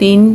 3